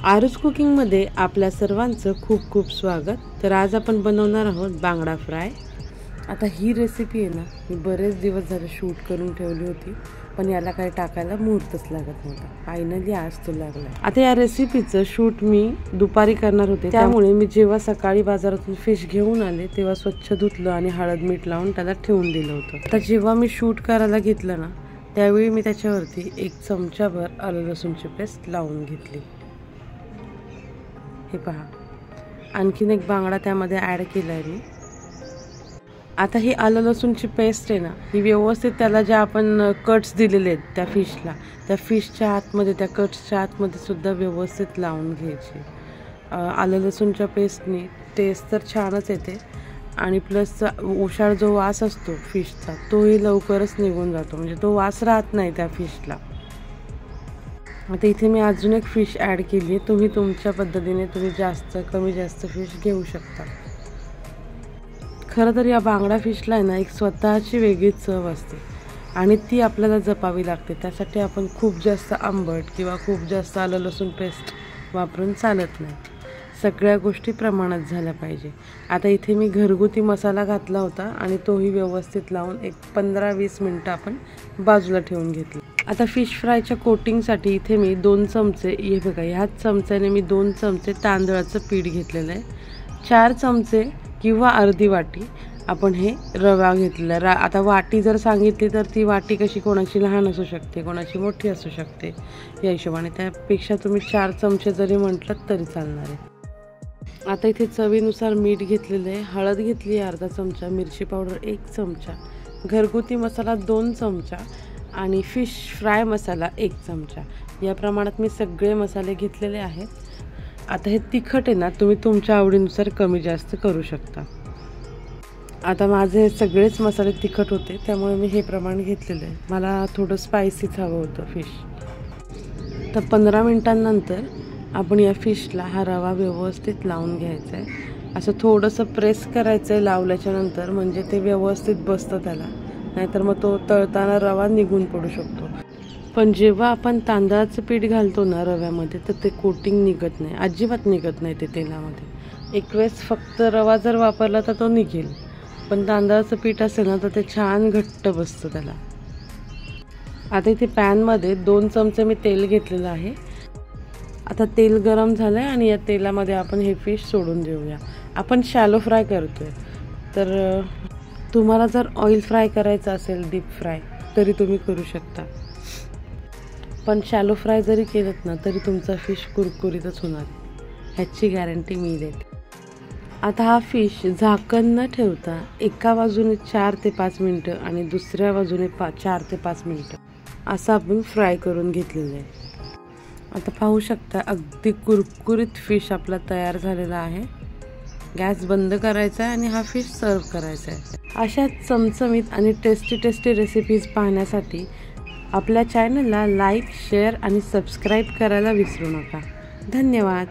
आरुज कुकिंगमध्ये आपल्या सर्वांचं खूप खूप स्वागत। तर आज आपण बनवणार आहोत बांगडा फ्राय। आता ही रेसिपी आहे ना, मी बरेच दिवस झाले शूट करून ठेवली होती, पण याला काही टाकायला मुहूर्तच लागत नव्हता। फायनली आज तो लागला। आता या रेसिपीचं शूट मी दुपारी करणार होते, त्यामुळे मी जेव्हा सकाळी बाजारातून फिश घेऊन आले तेव्हा स्वच्छ धुतलं आणि हळद मीठ लावून त्याला ठेवून दिलं होतं। आता जेव्हा मी शूट करायला घेतलं ना, त्यावेळी मी त्याच्यावरती 1 चमचाभर आलं लसूणची पेस्ट लावून घेतली। हे पहा, आणखीन एक बांगडा त्यामध्ये ॲड केलाय मी। आता ही आलं लसूणची पेस्ट आहे ना, ही व्यवस्थित त्याला जे आपण कट्स दिलेले आहेत त्या फिशच्या आतमध्ये, त्या कट्सच्या आतमध्ये सुद्धा व्यवस्थित लावून घ्यायची। आलं लसूणच्या पेस्टने टेस्ट तर छानच येते आणि प्लस उशाळ जो वास असतो फिशचा तोही लवकरच निघून जातो, म्हणजे तो वास राहत नाही त्या फिशला। आता इथे मी अजून एक फिश ॲड केली आहे। तुम्ही तुमच्या पद्धतीने तुम्ही कमी जास्त फिश घेऊ शकता। खरं तर या बांगडा फिशला आहे ना, एक स्वतःची वेगळी चव असते आणि ती आपल्याला जपावी लागते। त्यासाठी आपण खूप जास्त आंबट किंवा खूप जास्त आलं लसूण पेस्ट वापरून चालत नाही। सगळ्या गोष्टी प्रमाणात झाल्या पाहिजे। आता इथे मी घरगुती मसाला घातला होता आणि तोही व्यवस्थित लावून एक 15-20 मिनटं आपण बाजूला ठेवून घेतली। आता फिश फ्रायच्या कोटिंगसाठी इथे मी 2 चमचे, हे बघा ह्याच चमच्याने मी 2 चमचे तांदळाचं पीठ घेतलेलं आहे। 4 चमचे किंवा अर्धी वाटी आपण हे रवा घेतलेला। आता वाटी जर सांगितली तर ती वाटी कशी कोणाची लहान असू शकते, कोणाची मोठी असू शकते, या हिशोबाने। त्यापेक्षा तुम्ही 4 चमचे जरी म्हटलं तरी चालणार आहे। आता इथे चवीनुसार मीठ घेतलेलं आहे, हळद घेतली आहे अर्धा चमचा, मिरची पावडर 1 चमचा, घरगुती मसाला 2 चमचा आणि फिश फ्राय मसाला 1 चमचा। या प्रमाणात मी सगळे मसाले घेतलेले आहेत। आता हे तिखट आहे ना, तुम्ही तुमच्या आवडीनुसार कमी जास्त करू शकता। आता माझे हे सगळेच मसाले तिखट होते, त्यामुळे मी हे प्रमाण घेतलेलं आहे। मला थोडं स्पायसीच हवं होतं फिश। तर 15 मिनिटांनंतर आपण या फिशला हा रवा व्यवस्थित लावून घ्यायचा आहे। असं थोडंसं प्रेस करायचं आहे लावल्याच्या नंतर, म्हणजे ते व्यवस्थित बसतं त्याला, नाहीतर मग तो तळताना रवा निघून पडू शकतो। पण जेव्हा आपण तांदळाचं पीठ घालतो ना रव्यामध्ये, तर ते कोटिंग निघत नाही, अजिबात निघत नाही ते तेलामध्ये। एक वेळेस फक्त रवा जर वापरला तर तो निघेल, पण तांदळाचं पीठ असेल ना तर ते छान घट्ट बसतं त्याला। आता इथे पॅनमध्ये 2 चमचे मी तेल घेतलेलं आहे। आता तेल गरम झालं आहे आणि या तेलामध्ये आपण हे फिश सोडून देऊया। आपण शॅलो फ्राय करतोय, तर तुम्हाला जर ऑइल फ्राय करायचं असेल, डीप फ्राय, तरी तुम्ही करू शकता, पण शॅलो फ्राय जरी केलं ना तरी तुमचा फिश कुरकुरीतच होणार, ह्याची गॅरंटी मी देते। आता हा फिश झाकण न ठेवता एका बाजूने 4 ते 5 मिनटं आणि दुसऱ्या बाजूने 4 ते 5 मिनटं असं आपण फ्राय करून घेतलेलं आहे। आता पाहू शकता अगदी कुरकुरीत फिश आपला तयार झालेला आहे। गॅस बंद करायचा आहे आणि हा फिश सर्व करायचा आहे। अशा चमचमीत आणि टेस्टी रेसिपीज पाहण्यासाठी आपल्या चॅनलला लाईक, शेअर आणि सबस्क्राईब करायला विसरू नका। धन्यवाद।